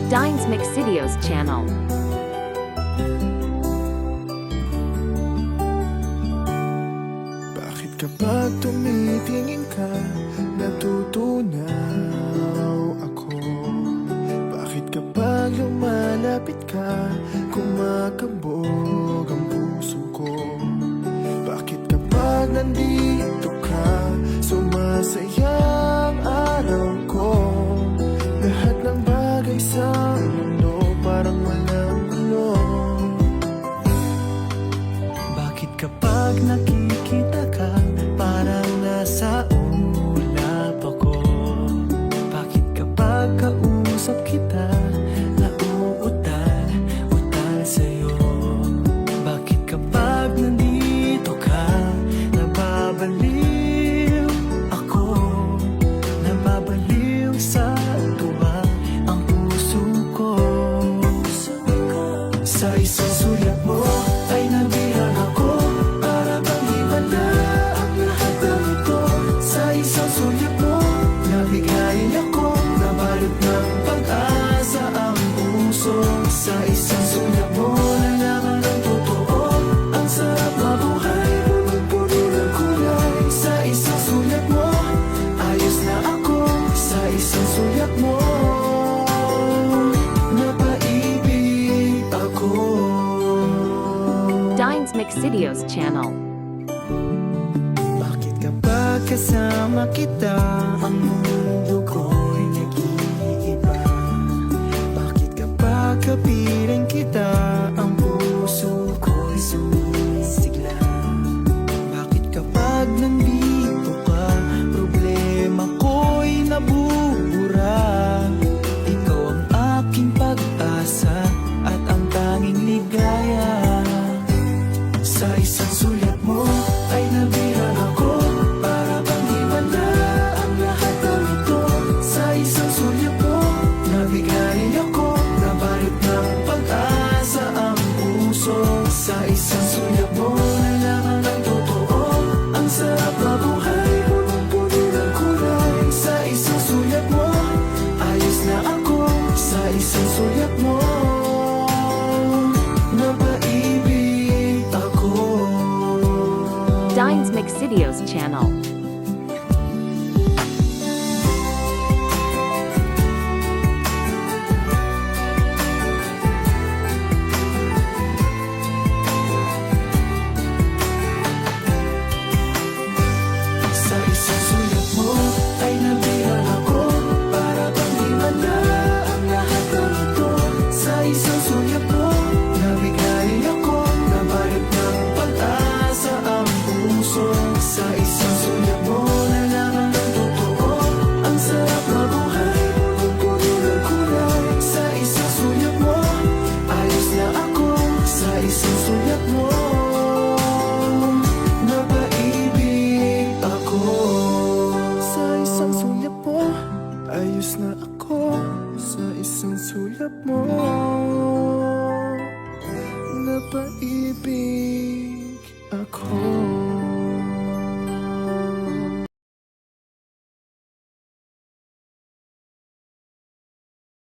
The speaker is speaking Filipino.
Dines Mixvideos channel. Bakit kapag tumitingin ka, natutunaw ako? Bakit kapag lumalapit ka, kumakabog ang puso ko? Bakit kapag nandito ka, sumasaya ang araw ko? Lahat ng bagay sa mundo parang walang gulo. Bakit kapag nakikita ka, parang nasa ulap ako? Bakit kapag kausap kita, nauutal sa'yo? Bakit kapag nandito ka, nababaliw ako? Nababaliw sa tuwa ang puso ko. Sa isang sulat mo ay nabihag ako, para bang himala ang lahat ng ito. Sa isang sulat mo, nabigayin ako, nabalot ng pag-asa ang puso. Sa isang sulat mo, nalaman ng totoo, ang sarap mabuhay, punong-puno ng kulay. Sa isang sulat mo, ayos na ako. Sa isang sulat mo, napaibig ako. Dines Mixvideos channel. Bakit kapag kasama kita, ang mundo ko'y nag-iiba? Bakit kapag kapiling kita, ang puso ko'y sumisigla? Bakit kapag nandito ka, problema ko'y nabubura? Ikaw ang aking pag-asa at ang tanging ligaya. Sa isang sulat mo ay nabihag ako, para bang himala ang lahat ng ito. Sa isang sulat mo, nabigayin ako, nabalot ng pag-asa ang puso. Sa isang sulat mo, nalaman ng totoo, ang sarap mabuhay, punong-puno ng kulay. Sa isang sulat mo, ayos na ako. Sa isang sulat mo, napaibig ako. Dines Mixvideos channel. Sa isang sulat mo ay nabihag ako, para bang himala ang lahat ng ito. Sa isang sulat mo, nabigayin ako, nabalot ng pag-asa ang puso. Sa isang sulat mo, nalaman ng totoo, ang sarap mabuhay, punong-puno ng kulay. Sa isang sulat mo, ayos na ako. Sa isang sulat mo, napaibig ako. Sa isang sulat mo, ayos na ako. Sa isang sulat mo, napaibig ako.